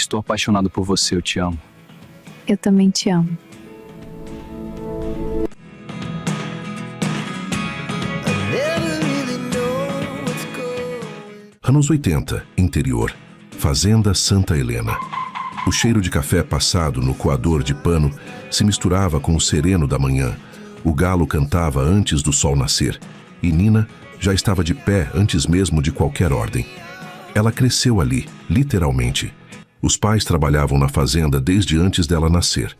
Estou apaixonado por você, eu te amo. Eu também te amo. Anos 80, interior, Fazenda Santa Helena. O cheiro de café passado no coador de pano se misturava com o sereno da manhã. O galo cantava antes do sol nascer e Nina já estava de pé antes mesmo de qualquer ordem. Ela cresceu ali, literalmente. Os pais trabalhavam na fazenda desde antes dela nascer.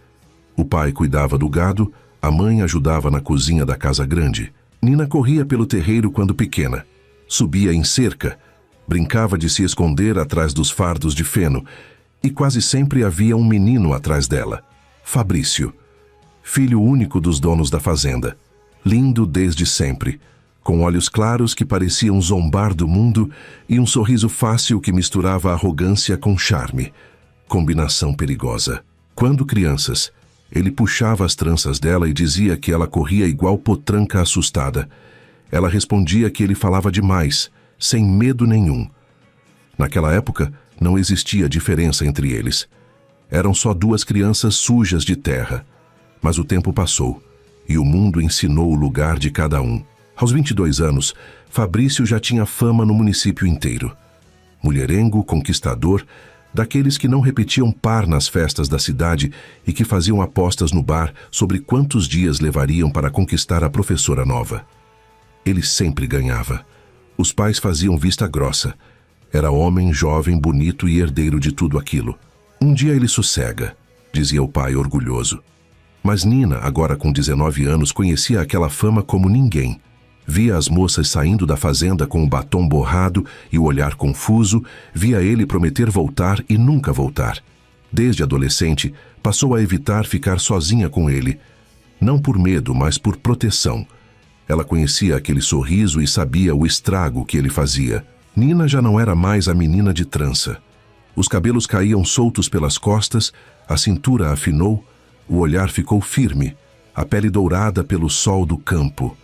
O pai cuidava do gado, a mãe ajudava na cozinha da casa grande. Nina corria pelo terreiro quando pequena. Subia em cerca, brincava de se esconder atrás dos fardos de feno e quase sempre havia um menino atrás dela, Fabrício, filho único dos donos da fazenda, lindo desde sempre, com olhos claros que pareciam zombar do mundo e um sorriso fácil que misturava arrogância com charme, combinação perigosa. Quando crianças, ele puxava as tranças dela e dizia que ela corria igual potranca assustada. Ela respondia que ele falava demais, sem medo nenhum. Naquela época, não existia diferença entre eles. Eram só duas crianças sujas de terra. Mas o tempo passou, e o mundo ensinou o lugar de cada um. Aos 22 anos, Fabrício já tinha fama no município inteiro. Mulherengo, conquistador, daqueles que não repetiam par nas festas da cidade e que faziam apostas no bar sobre quantos dias levariam para conquistar a professora nova. Ele sempre ganhava. Os pais faziam vista grossa. Era homem, jovem, bonito e herdeiro de tudo aquilo. Um dia ele sossega, dizia o pai orgulhoso. Mas Nina, agora com 19 anos, conhecia aquela fama como ninguém. Via as moças saindo da fazenda com o batom borrado e o olhar confuso, via ele prometer voltar e nunca voltar. Desde adolescente, passou a evitar ficar sozinha com ele. Não por medo, mas por proteção. Ela conhecia aquele sorriso e sabia o estrago que ele fazia. Nina já não era mais a menina de trança. Os cabelos caíam soltos pelas costas, a cintura afinou, o olhar ficou firme, a pele dourada pelo sol do campo.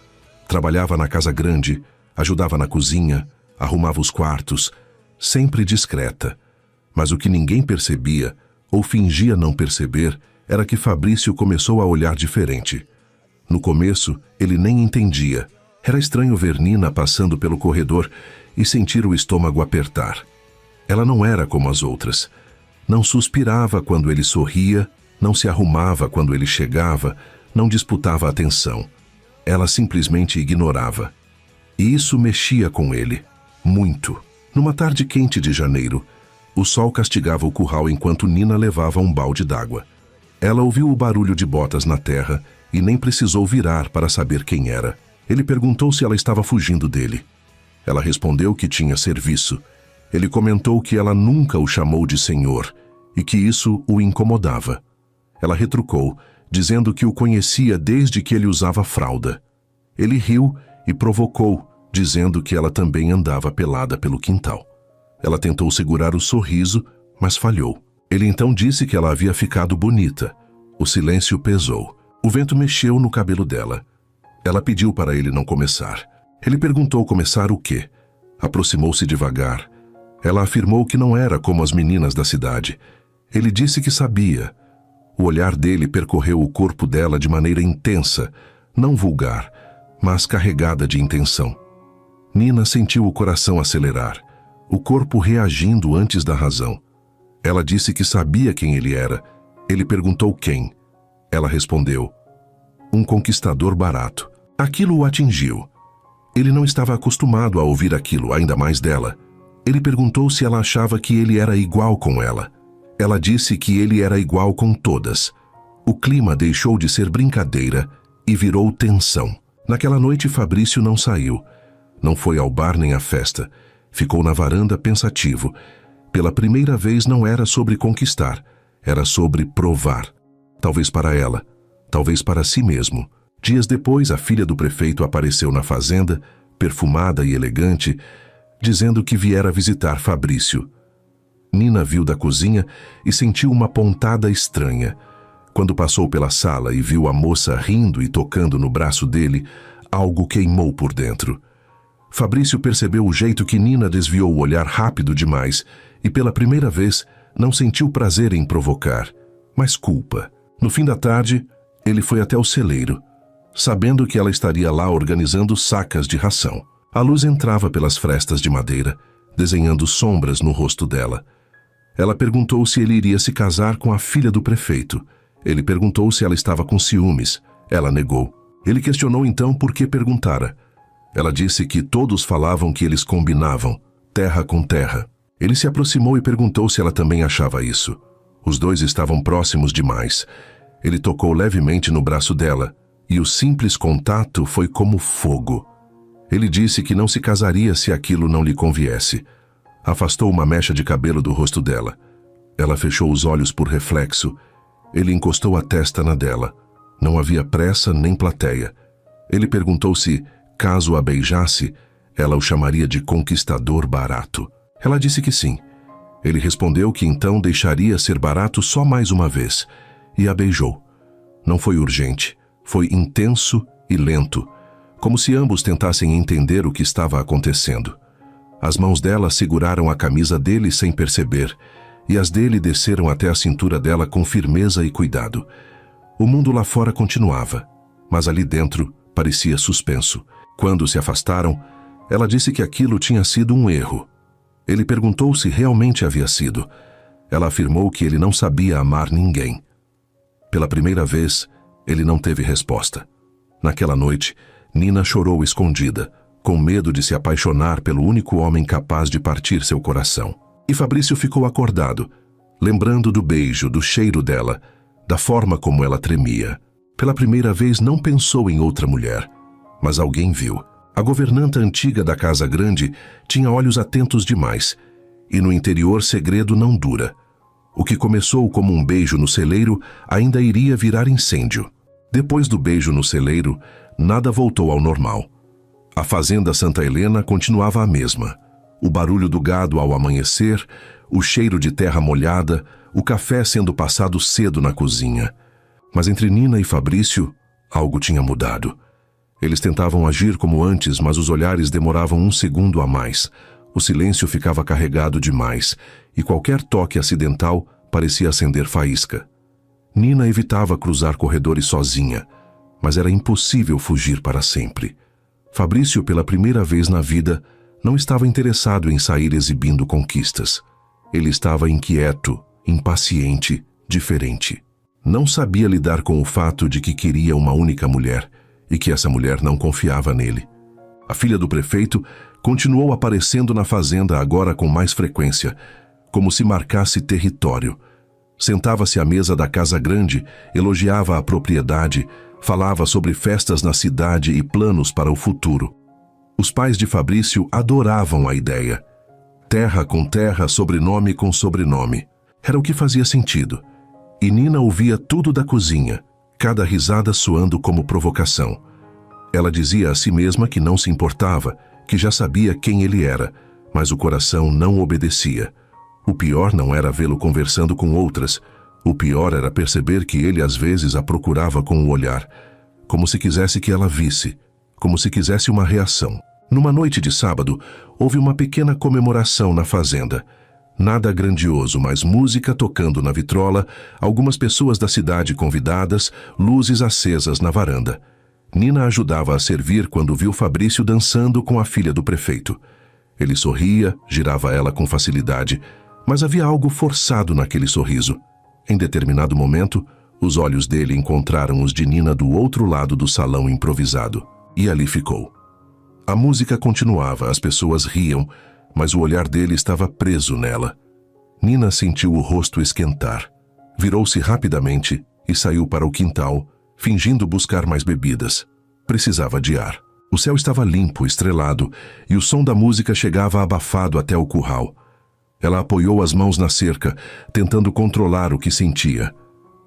Trabalhava na casa grande, ajudava na cozinha, arrumava os quartos, sempre discreta. Mas o que ninguém percebia, ou fingia não perceber, era que Fabrício começou a olhar diferente. No começo, ele nem entendia. Era estranho ver Nina passando pelo corredor e sentir o estômago apertar. Ela não era como as outras. Não suspirava quando ele sorria, não se arrumava quando ele chegava, não disputava atenção. Ela simplesmente ignorava. E isso mexia com ele. Muito. Numa tarde quente de janeiro, o sol castigava o curral enquanto Nina levava um balde d'água. Ela ouviu o barulho de botas na terra e nem precisou virar para saber quem era. Ele perguntou se ela estava fugindo dele. Ela respondeu que tinha serviço. Ele comentou que ela nunca o chamou de senhor e que isso o incomodava. Ela retrucou, dizendo que o conhecia desde que ele usava fralda. Ele riu e provocou, dizendo que ela também andava pelada pelo quintal. Ela tentou segurar o sorriso, mas falhou. Ele então disse que ela havia ficado bonita. O silêncio pesou. O vento mexeu no cabelo dela. Ela pediu para ele não começar. Ele perguntou começar o quê? Aproximou-se devagar. Ela afirmou que não era como as meninas da cidade. Ele disse que sabia. O olhar dele percorreu o corpo dela de maneira intensa, não vulgar, mas carregada de intenção. Nina sentiu o coração acelerar, o corpo reagindo antes da razão. Ela disse que sabia quem ele era. Ele perguntou quem. Ela respondeu: um conquistador barato. Aquilo o atingiu. Ele não estava acostumado a ouvir aquilo, ainda mais dela. Ele perguntou se ela achava que ele era igual com ela. Ela disse que ele era igual com todas. O clima deixou de ser brincadeira e virou tensão. Naquela noite, Fabrício não saiu. Não foi ao bar nem à festa. Ficou na varanda pensativo. Pela primeira vez não era sobre conquistar, era sobre provar. Talvez para ela, talvez para si mesmo. Dias depois, a filha do prefeito apareceu na fazenda, perfumada e elegante, dizendo que viera visitar Fabrício. Nina viu da cozinha e sentiu uma pontada estranha. Quando passou pela sala e viu a moça rindo e tocando no braço dele, algo queimou por dentro. Fabrício percebeu o jeito que Nina desviou o olhar rápido demais e, pela primeira vez, não sentiu prazer em provocar, mas culpa. No fim da tarde, ele foi até o celeiro, sabendo que ela estaria lá organizando sacas de ração. A luz entrava pelas frestas de madeira, desenhando sombras no rosto dela. Ela perguntou se ele iria se casar com a filha do prefeito. Ele perguntou se ela estava com ciúmes. Ela negou. Ele questionou então por que perguntara. Ela disse que todos falavam que eles combinavam, terra com terra. Ele se aproximou e perguntou se ela também achava isso. Os dois estavam próximos demais. Ele tocou levemente no braço dela, e o simples contato foi como fogo. Ele disse que não se casaria se aquilo não lhe conviesse. Afastou uma mecha de cabelo do rosto dela. Ela fechou os olhos por reflexo. Ele encostou a testa na dela. Não havia pressa nem plateia. Ele perguntou se, caso a beijasse, ela o chamaria de conquistador barato. Ela disse que sim. Ele respondeu que então deixaria ser barato só mais uma vez, e a beijou. Não foi urgente, foi intenso e lento, como se ambos tentassem entender o que estava acontecendo. As mãos dela seguraram a camisa dele sem perceber, e as dele desceram até a cintura dela com firmeza e cuidado. O mundo lá fora continuava, mas ali dentro parecia suspenso. Quando se afastaram, ela disse que aquilo tinha sido um erro. Ele perguntou se realmente havia sido. Ela afirmou que ele não sabia amar ninguém. Pela primeira vez, ele não teve resposta. Naquela noite, Nina chorou escondida, com medo de se apaixonar pelo único homem capaz de partir seu coração. E Fabrício ficou acordado, lembrando do beijo, do cheiro dela, da forma como ela tremia. Pela primeira vez não pensou em outra mulher, mas alguém viu. A governanta antiga da Casa Grande tinha olhos atentos demais, e no interior segredo não dura. O que começou como um beijo no celeiro ainda iria virar incêndio. Depois do beijo no celeiro, nada voltou ao normal. A fazenda Santa Helena continuava a mesma. O barulho do gado ao amanhecer, o cheiro de terra molhada, o café sendo passado cedo na cozinha. Mas entre Nina e Fabrício, algo tinha mudado. Eles tentavam agir como antes, mas os olhares demoravam um segundo a mais. O silêncio ficava carregado demais, e qualquer toque acidental parecia acender faísca. Nina evitava cruzar corredores sozinha, mas era impossível fugir para sempre. Fabrício, pela primeira vez na vida, não estava interessado em sair exibindo conquistas. Ele estava inquieto, impaciente, diferente. Não sabia lidar com o fato de que queria uma única mulher e que essa mulher não confiava nele. A filha do prefeito continuou aparecendo na fazenda agora com mais frequência, como se marcasse território. Sentava-se à mesa da Casa Grande, elogiava a propriedade, falava sobre festas na cidade e planos para o futuro. Os pais de Fabrício adoravam a ideia. Terra com terra, sobrenome com sobrenome. Era o que fazia sentido. E Nina ouvia tudo da cozinha, cada risada soando como provocação. Ela dizia a si mesma que não se importava, que já sabia quem ele era, mas o coração não obedecia. O pior não era vê-lo conversando com outras. O pior era perceber que ele às vezes a procurava com o olhar, como se quisesse que ela visse, como se quisesse uma reação. Numa noite de sábado, houve uma pequena comemoração na fazenda. Nada grandioso, mas música tocando na vitrola, algumas pessoas da cidade convidadas, luzes acesas na varanda. Nina ajudava a servir quando viu Fabrício dançando com a filha do prefeito. Ele sorria, girava ela com facilidade, mas havia algo forçado naquele sorriso. Em determinado momento, os olhos dele encontraram os de Nina do outro lado do salão improvisado, e ali ficou. A música continuava, as pessoas riam, mas o olhar dele estava preso nela. Nina sentiu o rosto esquentar. Virou-se rapidamente e saiu para o quintal, fingindo buscar mais bebidas. Precisava de ar. O céu estava limpo, estrelado, e o som da música chegava abafado até o curral. Ela apoiou as mãos na cerca, tentando controlar o que sentia.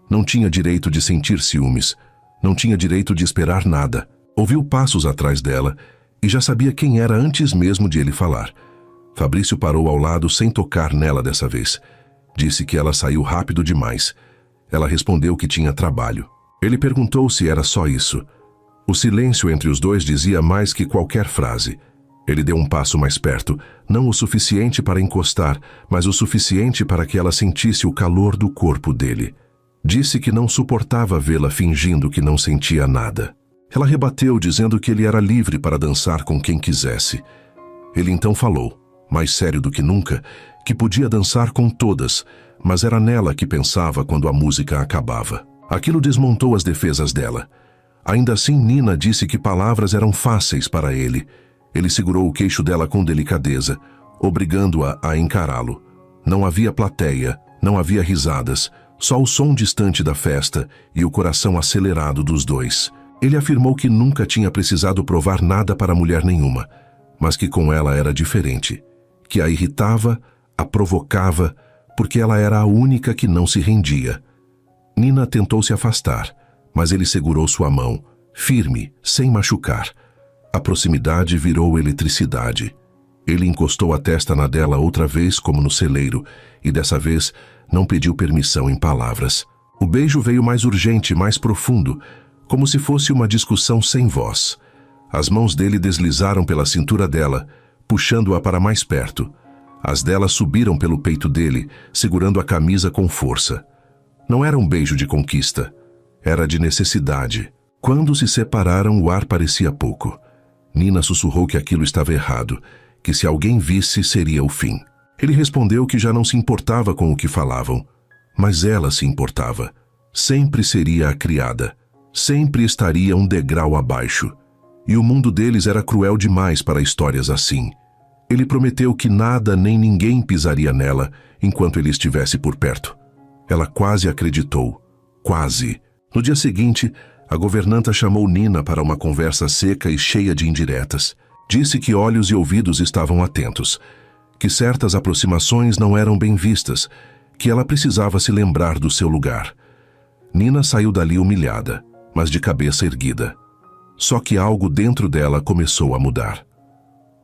Não tinha direito de sentir ciúmes. Não tinha direito de esperar nada. Ouviu passos atrás dela e já sabia quem era antes mesmo de ele falar. Fabrício parou ao lado sem tocar nela dessa vez. Disse que ela saiu rápido demais. Ela respondeu que tinha trabalho. Ele perguntou se era só isso. O silêncio entre os dois dizia mais que qualquer frase. Ele deu um passo mais perto, não o suficiente para encostar, mas o suficiente para que ela sentisse o calor do corpo dele. Disse que não suportava vê-la fingindo que não sentia nada. Ela rebateu, dizendo que ele era livre para dançar com quem quisesse. Ele então falou, mais sério do que nunca, que podia dançar com todas, mas era nela que pensava quando a música acabava. Aquilo desmontou as defesas dela. Ainda assim, Nina disse que palavras eram fáceis para ele. Ele segurou o queixo dela com delicadeza, obrigando-a a encará-lo. Não havia plateia, não havia risadas, só o som distante da festa e o coração acelerado dos dois. Ele afirmou que nunca tinha precisado provar nada para mulher nenhuma, mas que com ela era diferente, que a irritava, a provocava, porque ela era a única que não se rendia. Nina tentou se afastar, mas ele segurou sua mão, firme, sem machucar. A proximidade virou eletricidade. Ele encostou a testa na dela outra vez como no celeiro, e dessa vez não pediu permissão em palavras. O beijo veio mais urgente, mais profundo, como se fosse uma discussão sem voz. As mãos dele deslizaram pela cintura dela, puxando-a para mais perto. As dela subiram pelo peito dele, segurando a camisa com força. Não era um beijo de conquista. Era de necessidade. Quando se separaram, o ar parecia pouco. Nina sussurrou que aquilo estava errado, que se alguém visse seria o fim. Ele respondeu que já não se importava com o que falavam, mas ela se importava. Sempre seria a criada. Sempre estaria um degrau abaixo. E o mundo deles era cruel demais para histórias assim. Ele prometeu que nada nem ninguém pisaria nela enquanto ele estivesse por perto. Ela quase acreditou. Quase. No dia seguinte, a governanta chamou Nina para uma conversa seca e cheia de indiretas. Disse que olhos e ouvidos estavam atentos, que certas aproximações não eram bem vistas, que ela precisava se lembrar do seu lugar. Nina saiu dali humilhada, mas de cabeça erguida. Só que algo dentro dela começou a mudar.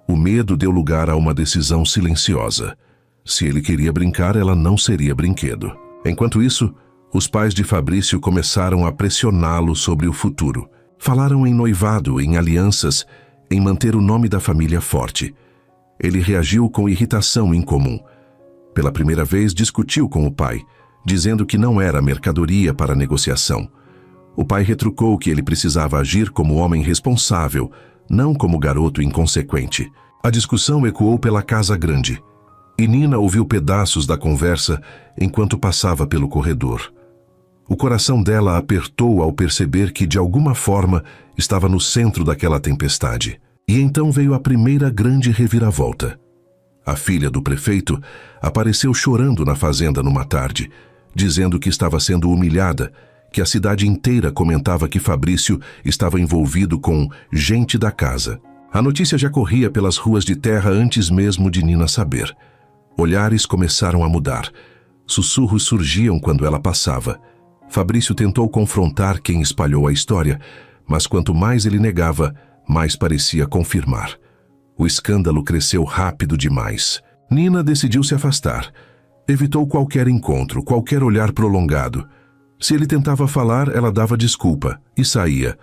O medo deu lugar a uma decisão silenciosa. Se ele queria brincar, ela não seria brinquedo. Enquanto isso, os pais de Fabrício começaram a pressioná-lo sobre o futuro. Falaram em noivado, em alianças, em manter o nome da família forte. Ele reagiu com irritação incomum. Pela primeira vez, discutiu com o pai, dizendo que não era mercadoria para negociação. O pai retrucou que ele precisava agir como homem responsável, não como garoto inconsequente. A discussão ecoou pela casa grande, e Nina ouviu pedaços da conversa enquanto passava pelo corredor. O coração dela apertou ao perceber que, de alguma forma, estava no centro daquela tempestade. E então veio a primeira grande reviravolta. A filha do prefeito apareceu chorando na fazenda numa tarde, dizendo que estava sendo humilhada, que a cidade inteira comentava que Fabrício estava envolvido com gente da casa. A notícia já corria pelas ruas de terra antes mesmo de Nina saber. Olhares começaram a mudar. Sussurros surgiam quando ela passava. Fabrício tentou confrontar quem espalhou a história, mas quanto mais ele negava, mais parecia confirmar. O escândalo cresceu rápido demais. Nina decidiu se afastar. Evitou qualquer encontro, qualquer olhar prolongado. Se ele tentava falar, ela dava desculpa e saía.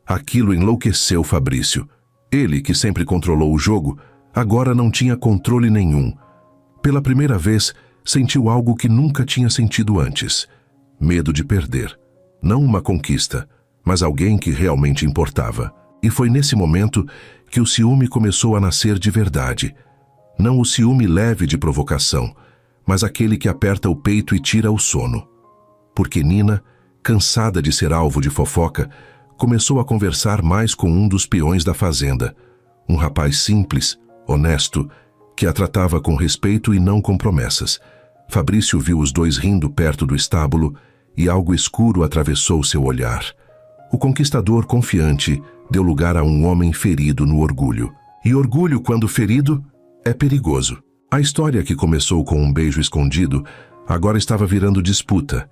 Aquilo enlouqueceu Fabrício. Ele, que sempre controlou o jogo, agora não tinha controle nenhum. Pela primeira vez, sentiu algo que nunca tinha sentido antes. Medo de perder. Não uma conquista, mas alguém que realmente importava. E foi nesse momento que o ciúme começou a nascer de verdade. Não o ciúme leve de provocação, mas aquele que aperta o peito e tira o sono. Porque Nina, cansada de ser alvo de fofoca, começou a conversar mais com um dos peões da fazenda, um rapaz simples, honesto, que a tratava com respeito e não com promessas. Fabrício viu os dois rindo perto do estábulo e algo escuro atravessou seu olhar. O conquistador confiante deu lugar a um homem ferido no orgulho. E orgulho, quando ferido, é perigoso. A história que começou com um beijo escondido agora estava virando disputa.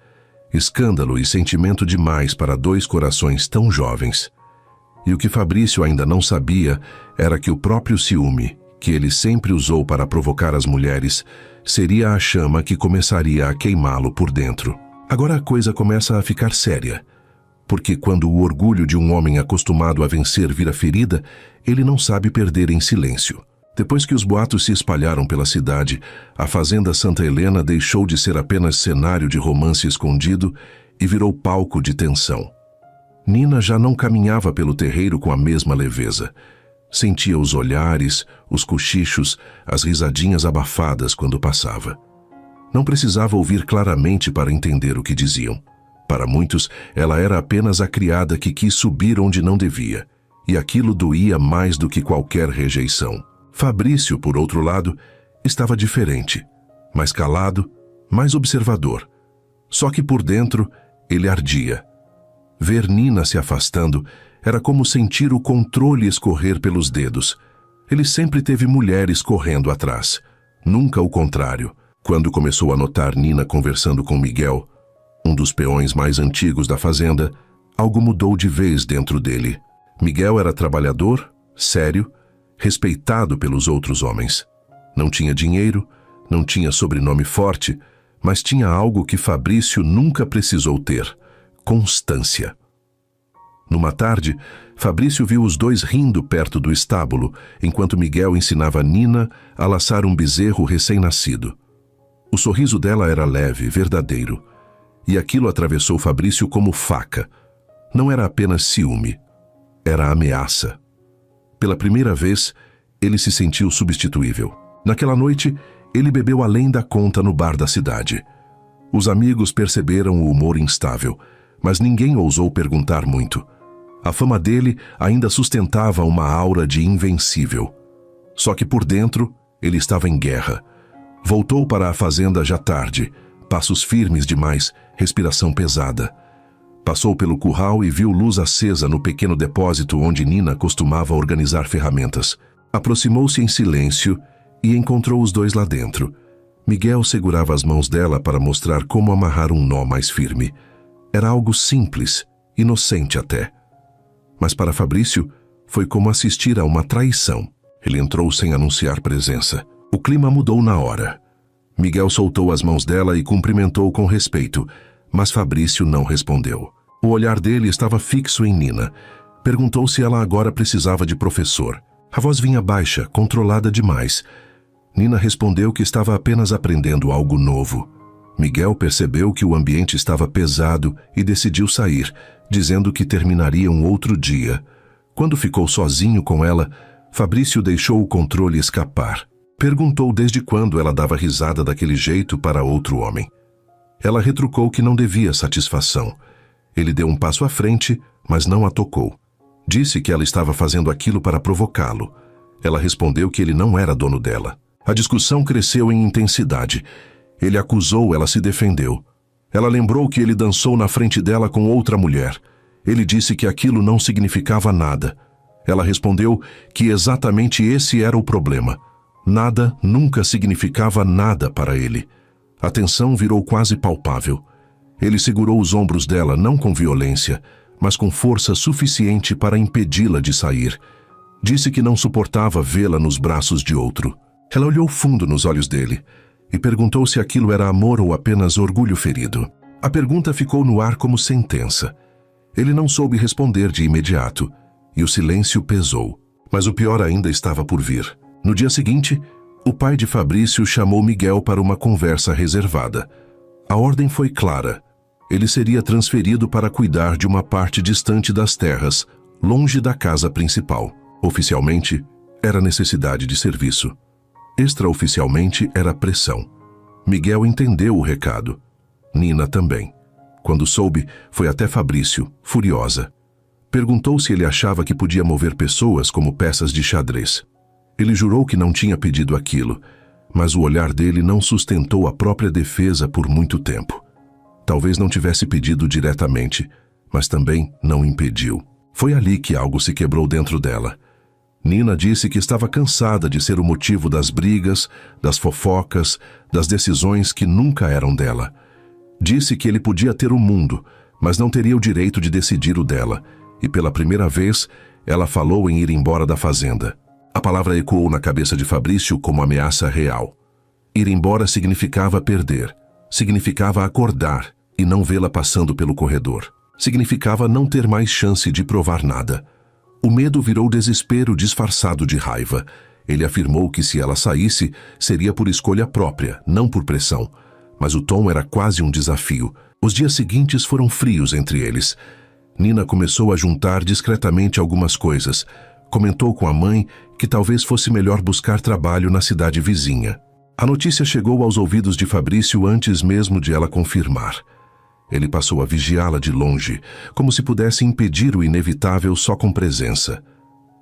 Escândalo e sentimento demais para dois corações tão jovens. E o que Fabrício ainda não sabia era que o próprio ciúme, que ele sempre usou para provocar as mulheres, seria a chama que começaria a queimá-lo por dentro. Agora a coisa começa a ficar séria. Porque quando o orgulho de um homem acostumado a vencer vira ferida, ele não sabe perder em silêncio. Depois que os boatos se espalharam pela cidade, a fazenda Santa Helena deixou de ser apenas cenário de romance escondido e virou palco de tensão. Nina já não caminhava pelo terreiro com a mesma leveza. Sentia os olhares, os cochichos, as risadinhas abafadas quando passava. Não precisava ouvir claramente para entender o que diziam. Para muitos, ela era apenas a criada que quis subir onde não devia, e aquilo doía mais do que qualquer rejeição. Fabrício, por outro lado, estava diferente, mais calado, mais observador. Só que por dentro, ele ardia. Ver Nina se afastando era como sentir o controle escorrer pelos dedos. Ele sempre teve mulheres correndo atrás, nunca o contrário. Quando começou a notar Nina conversando com Miguel, um dos peões mais antigos da fazenda, algo mudou de vez dentro dele. Miguel era trabalhador, sério, respeitado pelos outros homens. Não tinha dinheiro, não tinha sobrenome forte, mas tinha algo que Fabrício nunca precisou ter: constância. Numa tarde, Fabrício viu os dois rindo perto do estábulo, enquanto Miguel ensinava Nina a laçar um bezerro recém-nascido. O sorriso dela era leve, verdadeiro, e aquilo atravessou Fabrício como faca. Não era apenas ciúme, era ameaça. Pela primeira vez, ele se sentiu substituível. Naquela noite, ele bebeu além da conta no bar da cidade. Os amigos perceberam o humor instável, mas ninguém ousou perguntar muito. A fama dele ainda sustentava uma aura de invencível. Só que por dentro, ele estava em guerra. Voltou para a fazenda já tarde, passos firmes demais, respiração pesada. Passou pelo curral e viu luz acesa no pequeno depósito onde Nina costumava organizar ferramentas. Aproximou-se em silêncio e encontrou os dois lá dentro. Miguel segurava as mãos dela para mostrar como amarrar um nó mais firme. Era algo simples, inocente até. Mas para Fabrício, foi como assistir a uma traição. Ele entrou sem anunciar presença. O clima mudou na hora. Miguel soltou as mãos dela e cumprimentou com respeito, mas Fabrício não respondeu. O olhar dele estava fixo em Nina. Perguntou se ela agora precisava de professor. A voz vinha baixa, controlada demais. Nina respondeu que estava apenas aprendendo algo novo. Miguel percebeu que o ambiente estava pesado e decidiu sair, dizendo que terminaria um outro dia. Quando ficou sozinho com ela, Fabrício deixou o controle escapar. Perguntou desde quando ela dava risada daquele jeito para outro homem. Ela retrucou que não devia satisfação. Ele deu um passo à frente, mas não a tocou. Disse que ela estava fazendo aquilo para provocá-lo. Ela respondeu que ele não era dono dela. A discussão cresceu em intensidade. Ele acusou, ela se defendeu. Ela lembrou que ele dançou na frente dela com outra mulher. Ele disse que aquilo não significava nada. Ela respondeu que exatamente esse era o problema. Nada nunca significava nada para ele. A tensão virou quase palpável. Ele segurou os ombros dela não com violência, mas com força suficiente para impedi-la de sair. Disse que não suportava vê-la nos braços de outro. Ela olhou fundo nos olhos dele e perguntou se aquilo era amor ou apenas orgulho ferido. A pergunta ficou no ar como sentença. Ele não soube responder de imediato, e o silêncio pesou. Mas o pior ainda estava por vir. No dia seguinte, o pai de Fabrício chamou Miguel para uma conversa reservada. A ordem foi clara. Ele seria transferido para cuidar de uma parte distante das terras, longe da casa principal. Oficialmente, era necessidade de serviço. Extraoficialmente, era pressão. Miguel entendeu o recado. Nina também. Quando soube, foi até Fabrício, furiosa. Perguntou se ele achava que podia mover pessoas como peças de xadrez. Ele jurou que não tinha pedido aquilo, mas o olhar dele não sustentou a própria defesa por muito tempo. Talvez não tivesse pedido diretamente, mas também não impediu. Foi ali que algo se quebrou dentro dela. Nina disse que estava cansada de ser o motivo das brigas, das fofocas, das decisões que nunca eram dela. Disse que ele podia ter o mundo, mas não teria o direito de decidir o dela, e pela primeira vez, ela falou em ir embora da fazenda. A palavra ecoou na cabeça de Fabrício como ameaça real. Ir embora significava perder, significava acordar e não vê-la passando pelo corredor. Significava não ter mais chance de provar nada. O medo virou desespero disfarçado de raiva. Ele afirmou que se ela saísse, seria por escolha própria, não por pressão. Mas o tom era quase um desafio. Os dias seguintes foram frios entre eles. Nina começou a juntar discretamente algumas coisas. Comentou com a mãe que talvez fosse melhor buscar trabalho na cidade vizinha. A notícia chegou aos ouvidos de Fabrício antes mesmo de ela confirmar. Ele passou a vigiá-la de longe, como se pudesse impedir o inevitável só com presença.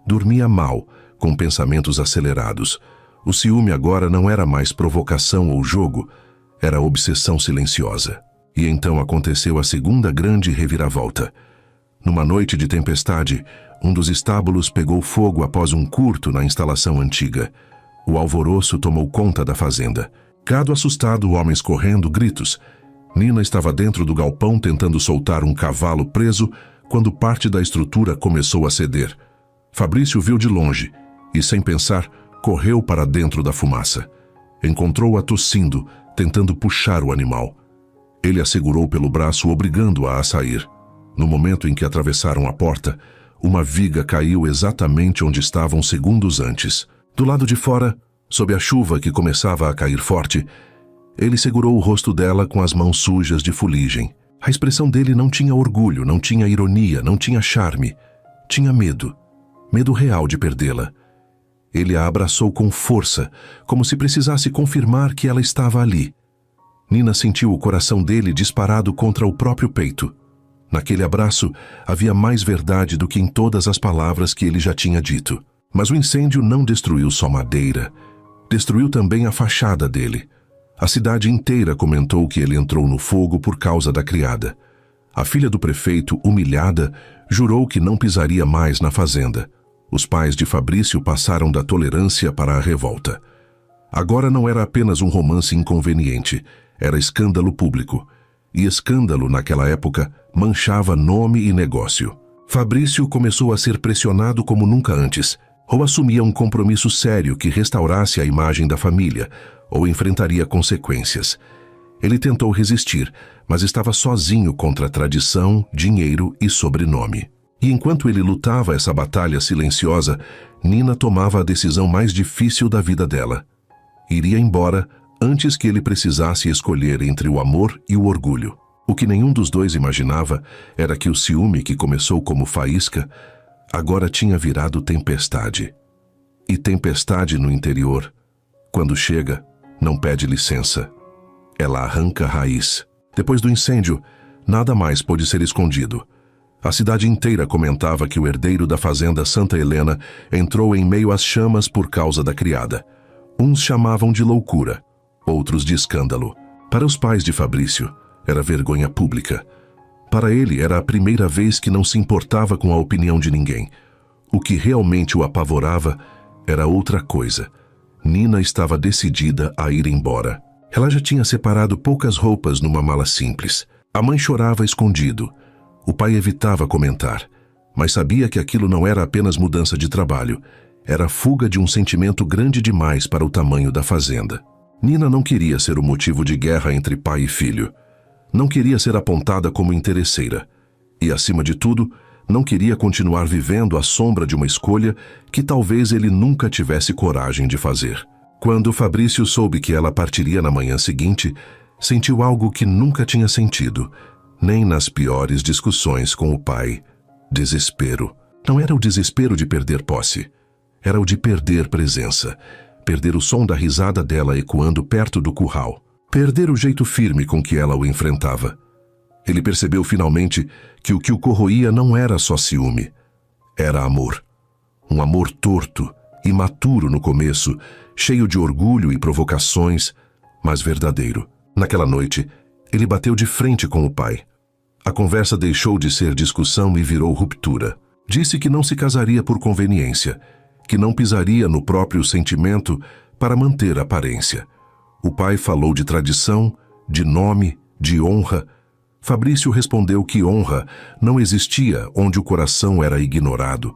Dormia mal, com pensamentos acelerados. O ciúme agora não era mais provocação ou jogo, era obsessão silenciosa. E então aconteceu a segunda grande reviravolta. Numa noite de tempestade, um dos estábulos pegou fogo após um curto na instalação antiga. O alvoroço tomou conta da fazenda. Gado assustado, homens correndo, gritos. Nina estava dentro do galpão tentando soltar um cavalo preso quando parte da estrutura começou a ceder. Fabrício viu de longe e, sem pensar, correu para dentro da fumaça. Encontrou-a tossindo, tentando puxar o animal. Ele a segurou pelo braço, obrigando-a a sair. No momento em que atravessaram a porta, uma viga caiu exatamente onde estavam segundos antes. Do lado de fora, sob a chuva que começava a cair forte, ele segurou o rosto dela com as mãos sujas de fuligem. A expressão dele não tinha orgulho, não tinha ironia, não tinha charme. Tinha medo. Medo real de perdê-la. Ele a abraçou com força, como se precisasse confirmar que ela estava ali. Nina sentiu o coração dele disparado contra o próprio peito. Naquele abraço, havia mais verdade do que em todas as palavras que ele já tinha dito. Mas o incêndio não destruiu só madeira. Destruiu também a fachada dele. A cidade inteira comentou que ele entrou no fogo por causa da criada. A filha do prefeito, humilhada, jurou que não pisaria mais na fazenda. Os pais de Fabrício passaram da tolerância para a revolta. Agora não era apenas um romance inconveniente, era escândalo público. E escândalo, naquela época, manchava nome e negócio. Fabrício começou a ser pressionado como nunca antes. Ou assumia um compromisso sério que restaurasse a imagem da família, ou enfrentaria consequências. Ele tentou resistir, mas estava sozinho contra tradição, dinheiro e sobrenome. E enquanto ele lutava essa batalha silenciosa, Nina tomava a decisão mais difícil da vida dela. Iria embora antes que ele precisasse escolher entre o amor e o orgulho. O que nenhum dos dois imaginava era que o ciúme que começou como faísca agora tinha virado tempestade. E tempestade no interior, quando chega, não pede licença. Ela arranca a raiz. Depois do incêndio, nada mais pôde ser escondido. A cidade inteira comentava que o herdeiro da fazenda Santa Helena entrou em meio às chamas por causa da criada. Uns chamavam de loucura, outros de escândalo. Para os pais de Fabrício, era vergonha pública. Para ele, era a primeira vez que não se importava com a opinião de ninguém. O que realmente o apavorava era outra coisa. Nina estava decidida a ir embora. Ela já tinha separado poucas roupas numa mala simples. A mãe chorava escondido. O pai evitava comentar, mas sabia que aquilo não era apenas mudança de trabalho. Era a fuga de um sentimento grande demais para o tamanho da fazenda. Nina não queria ser o motivo de guerra entre pai e filho. Não queria ser apontada como interesseira. E, acima de tudo, não queria continuar vivendo à sombra de uma escolha que talvez ele nunca tivesse coragem de fazer. Quando Fabrício soube que ela partiria na manhã seguinte, sentiu algo que nunca tinha sentido, nem nas piores discussões com o pai. Desespero. Não era o desespero de perder posse. Era o de perder presença. Perder o som da risada dela ecoando perto do curral. Perder o jeito firme com que ela o enfrentava. Ele percebeu finalmente que o corroía não era só ciúme. Era amor. Um amor torto, imaturo no começo, cheio de orgulho e provocações, mas verdadeiro. Naquela noite, ele bateu de frente com o pai. A conversa deixou de ser discussão e virou ruptura. Disse que não se casaria por conveniência, que não pisaria no próprio sentimento para manter a aparência. O pai falou de tradição, de nome, de honra. Fabrício respondeu que honra não existia onde o coração era ignorado.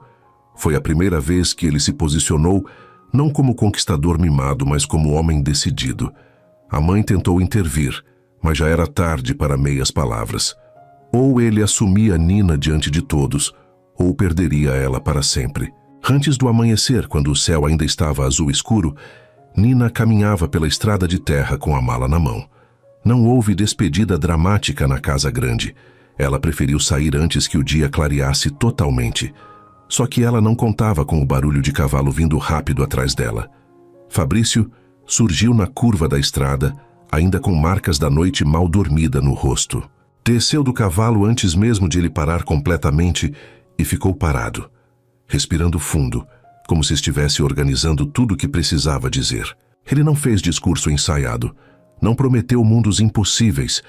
Foi a primeira vez que ele se posicionou, não como conquistador mimado, mas como homem decidido. A mãe tentou intervir, mas já era tarde para meias palavras. Ou ele assumia Nina diante de todos, ou perderia ela para sempre. Antes do amanhecer, quando o céu ainda estava azul escuro, Nina caminhava pela estrada de terra com a mala na mão. Não houve despedida dramática na casa grande. Ela preferiu sair antes que o dia clareasse totalmente. Só que ela não contava com o barulho de cavalo vindo rápido atrás dela. Fabrício surgiu na curva da estrada, ainda com marcas da noite mal dormida no rosto. Desceu do cavalo antes mesmo de ele parar completamente e ficou parado, respirando fundo, como se estivesse organizando tudo o que precisava dizer. Ele não fez discurso ensaiado, não prometeu mundos impossíveis,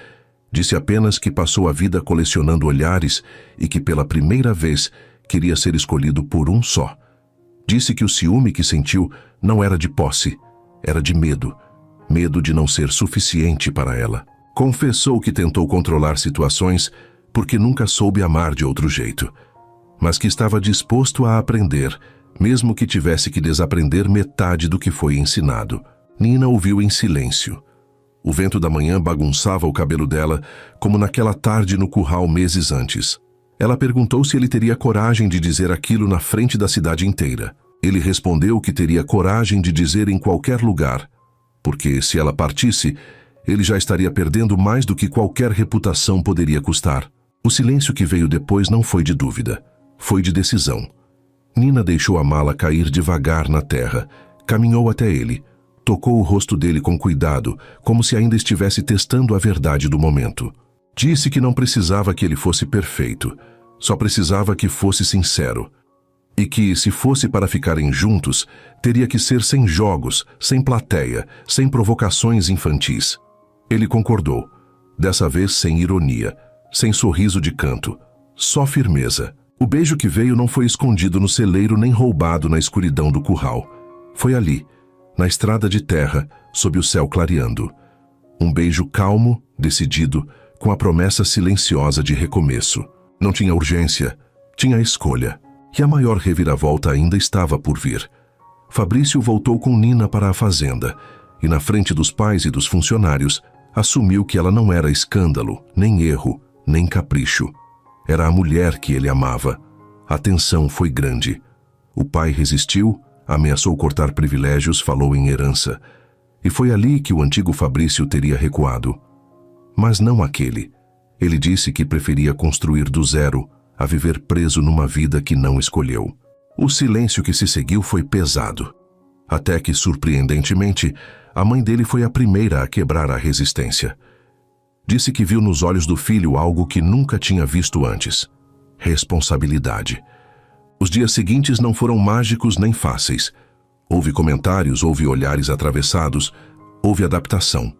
disse apenas que passou a vida colecionando olhares e que pela primeira vez queria ser escolhido por um só. Disse que o ciúme que sentiu não era de posse, era de medo, medo de não ser suficiente para ela. Confessou que tentou controlar situações porque nunca soube amar de outro jeito, mas que estava disposto a aprender, mesmo que tivesse que desaprender metade do que foi ensinado. Nina ouviu em silêncio. O vento da manhã bagunçava o cabelo dela, como naquela tarde no curral meses antes. Ela perguntou se ele teria coragem de dizer aquilo na frente da cidade inteira. Ele respondeu que teria coragem de dizer em qualquer lugar, porque se ela partisse, ele já estaria perdendo mais do que qualquer reputação poderia custar. O silêncio que veio depois não foi de dúvida, foi de decisão. Nina deixou a mala cair devagar na terra, caminhou até ele, tocou o rosto dele com cuidado, como se ainda estivesse testando a verdade do momento. Disse que não precisava que ele fosse perfeito, só precisava que fosse sincero. E que, se fosse para ficarem juntos, teria que ser sem jogos, sem plateia, sem provocações infantis. Ele concordou, dessa vez sem ironia, sem sorriso de canto, só firmeza. O beijo que veio não foi escondido no celeiro nem roubado na escuridão do curral. Foi ali, na estrada de terra, sob o céu clareando. Um beijo calmo, decidido, com a promessa silenciosa de recomeço. Não tinha urgência, tinha escolha. E a maior reviravolta ainda estava por vir. Fabrício voltou com Nina para a fazenda, e na frente dos pais e dos funcionários, assumiu que ela não era escândalo, nem erro, nem capricho. Era a mulher que ele amava. A tensão foi grande. O pai resistiu, ameaçou cortar privilégios, falou em herança. E foi ali que o antigo Fabrício teria recuado. Mas não aquele. Ele disse que preferia construir do zero, a viver preso numa vida que não escolheu. O silêncio que se seguiu foi pesado. Até que, surpreendentemente, a mãe dele foi a primeira a quebrar a resistência. Disse que viu nos olhos do filho algo que nunca tinha visto antes: responsabilidade. Os dias seguintes não foram mágicos nem fáceis. Houve comentários, houve olhares atravessados, houve adaptação.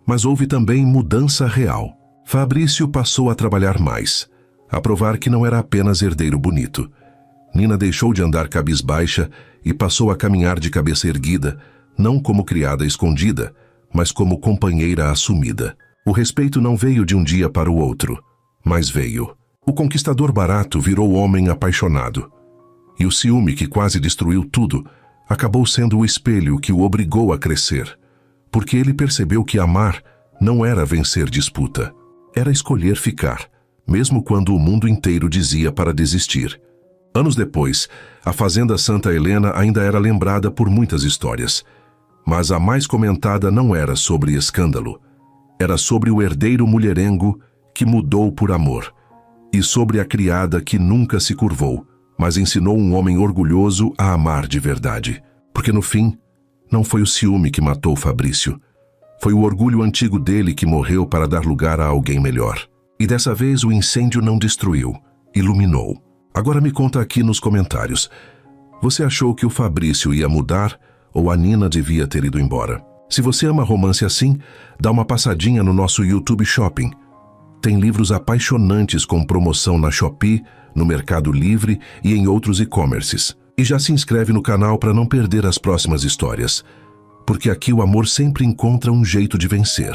Mas houve também mudança real. Fabrício passou a trabalhar mais, a provar que não era apenas herdeiro bonito. Nina deixou de andar cabisbaixa e passou a caminhar de cabeça erguida, não como criada escondida, mas como companheira assumida. O respeito não veio de um dia para o outro, mas veio. O conquistador barato virou homem apaixonado. E o ciúme que quase destruiu tudo acabou sendo o espelho que o obrigou a crescer, porque ele percebeu que amar não era vencer disputa, era escolher ficar, mesmo quando o mundo inteiro dizia para desistir. Anos depois, a Fazenda Santa Helena ainda era lembrada por muitas histórias, mas a mais comentada não era sobre escândalo, era sobre o herdeiro mulherengo que mudou por amor, e sobre a criada que nunca se curvou, mas ensinou um homem orgulhoso a amar de verdade. Porque no fim, não foi o ciúme que matou Fabrício, foi o orgulho antigo dele que morreu para dar lugar a alguém melhor. E dessa vez o incêndio não destruiu, iluminou. Agora me conta aqui nos comentários, você achou que o Fabrício ia mudar ou a Nina devia ter ido embora? Se você ama romance assim, dá uma passadinha no nosso YouTube Shopping. Tem livros apaixonantes com promoção na Shopee, no Mercado Livre e em outros e-commerces. E já se inscreve no canal para não perder as próximas histórias, porque aqui o amor sempre encontra um jeito de vencer.